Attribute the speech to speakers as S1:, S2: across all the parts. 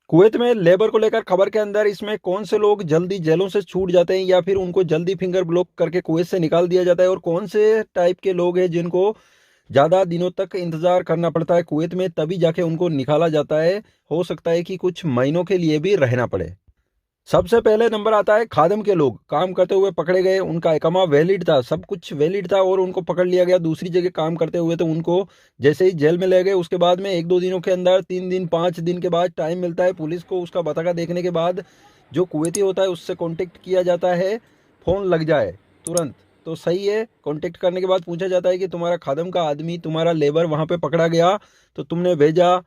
S1: Kuwait में labour को लेकर खबर के अंदर इसमें कौन से लोग जल्दी जेलों से छूट जाते हैं या फिर उनको जल्दी फिंगर ब्लॉक करके कुवैत से निकाल दिया जाता है, और कौन से टाइप के लोग हैं जिनको ज़्यादा दिनों तक इंतज़ार करना पड़ता है कुवैत में, तभी जाके उनको निकाला जाता है। हो सकता है कि कुछ महीनों के लिए भी रहना पड़े। सबसे पहले नंबर आता है खादिम के लोग। काम करते हुए पकड़े गए, उनका इकामा वैलिड था, सब कुछ वैलिड था, और उनको पकड़ लिया गया दूसरी जगह काम करते हुए, तो उनको जैसे ही जेल में ले गए उसके बाद में 1-2 दिनों के अंदर, 3 दिन 5 दिन के बाद टाइम मिलता है पुलिस को। उसका बतका देखने के बाद जो कुवैती होता है उससे कॉन्टेक्ट किया जाता है, फ़ोन लग जाए तुरंत तो सही है। कॉन्टेक्ट करने के बाद पूछा जाता है कि तुम्हारा खादम का आदमी, तुम्हारा लेबर वहाँ पे पकड़ा गया तो तुमने भेजा।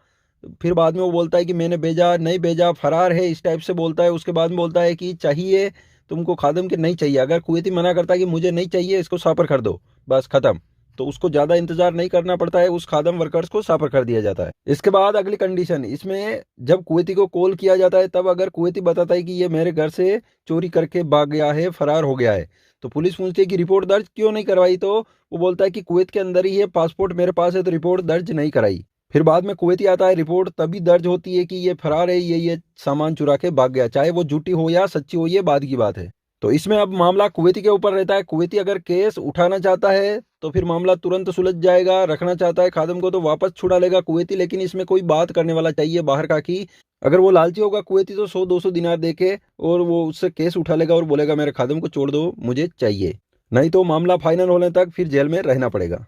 S1: फिर बाद में वो बोलता है कि मैंने भेजा, नहीं भेजा, फरार है, इस टाइप से बोलता है। उसके बाद में बोलता है कि चाहिए तुमको खादिम, के नहीं चाहिए। अगर कुवैती मना करता है कि मुझे नहीं चाहिए, इसको सापर कर दो, बस खत्म, तो उसको ज़्यादा इंतजार नहीं करना पड़ता है, उस खादम वर्कर्स को सापर कर दिया जाता है। इसके बाद अगली कंडीशन इसमें, जब कुवैती को कॉल किया जाता है तब अगर कुवैती बताता है कि ये मेरे घर से चोरी करके भाग गया है, फरार हो गया है, तो पुलिस पूछती है कि रिपोर्ट दर्ज क्यों नहीं करवाई, तो वो बोलता है कि कुवैत के अंदर ही है, पासपोर्ट मेरे पास है, तो रिपोर्ट दर्ज नहीं कराई। फिर बाद में कुवैती आता है, रिपोर्ट तभी दर्ज होती है कि ये फरार है, ये सामान चुरा के भाग गया, चाहे वो झूठी हो या सच्ची हो, ये बाद की बात है। तो इसमें अब मामला कुवैती के ऊपर रहता है। कुवैती अगर केस उठाना चाहता है तो फिर मामला तुरंत सुलझ जाएगा, रखना चाहता है खादिम को तो वापस छुड़ा लेगा कुवैती। लेकिन इसमें कोई बात करने वाला चाहिए बाहर का, कि अगर वो लालची होगा कुवैती तो 100-200 दिनार देके और वो उससे केस उठा लेगा और बोलेगा मेरे खादिम को छोड़ दो, मुझे चाहिए। नहीं तो मामला फाइनल होने तक फिर जेल में रहना पड़ेगा।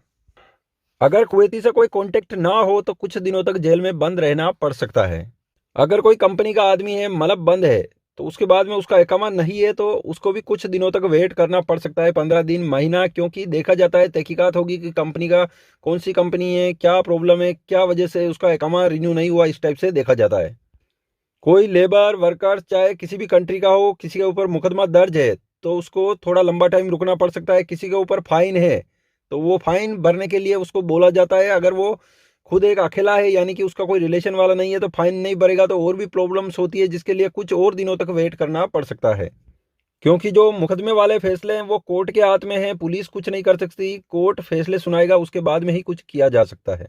S1: अगर कुवैती से कोई कांटेक्ट ना हो तो कुछ दिनों तक जेल में बंद रहना पड़ सकता है। अगर कोई कंपनी का आदमी है, मतलब बंद है, तो उसके बाद में उसका इकामा नहीं है तो उसको भी कुछ दिनों तक वेट करना पड़ सकता है, 15 दिन, महीना, क्योंकि देखा जाता है, तहकीकात होगी कि कंपनी का कौन सी कंपनी है, क्या प्रॉब्लम है, क्या वजह से उसका इकामा रिन्यू नहीं हुआ, इस टाइप से देखा जाता है। कोई लेबर वर्कर चाहे किसी भी कंट्री का हो, किसी के ऊपर मुकदमा दर्ज है तो उसको थोड़ा लंबा टाइम रुकना पड़ सकता है। किसी के ऊपर फाइन है तो वो फाइन भरने के लिए उसको बोला जाता है। अगर वो खुद एक अकेला है, यानी कि उसका कोई रिलेशन वाला नहीं है, तो फाइन नहीं भरेगा तो और भी प्रॉब्लम्स होती है, जिसके लिए कुछ और दिनों तक वेट करना पड़ सकता है। क्योंकि जो मुकदमे वाले फैसले हैं वो कोर्ट के हाथ में हैं, पुलिस कुछ नहीं कर सकती, कोर्ट फैसले सुनाएगा, उसके बाद में ही कुछ किया जा सकता है।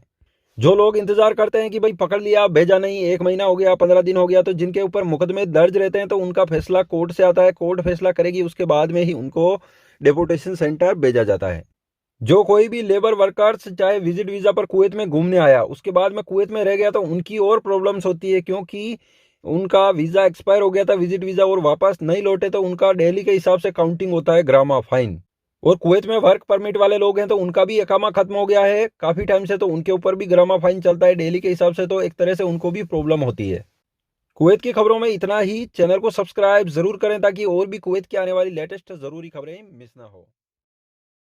S1: जो लोग इंतजार करते हैं कि भाई पकड़ लिया, भेजा नहीं, 1 महीना हो गया, 15 दिन हो गया, तो जिनके ऊपर मुकदमे दर्ज रहते हैं तो उनका फैसला कोर्ट से आता है, कोर्ट फैसला करेगी, उसके बाद में ही उनको डिपोटेशन सेंटर भेजा जाता है। जो कोई भी लेबर वर्कर्स चाहे विजिट वीजा पर कुवैत में घूमने आया, उसके बाद में कुवैत में रह गया, तो उनकी और प्रॉब्लम्स होती है, क्योंकि उनका वीजा एक्सपायर हो गया था, विजिट वीजा, और वापस नहीं लौटे तो उनका डेली के हिसाब से काउंटिंग होता है, ग्रामा फाइन। और कुवैत में वर्क परमिट वाले लोग हैं तो उनका भी इकामा खत्म हो गया है काफी टाइम से, तो उनके ऊपर भी ग्रामा फाइन चलता है डेली के हिसाब से, तो एक तरह से उनको भी प्रॉब्लम होती है। कुवैत की खबरों में इतना ही। चैनल को सब्सक्राइब जरूर करें ताकि और भी कुवैत की आने वाली लेटेस्ट जरूरी खबरें मिस ना हो।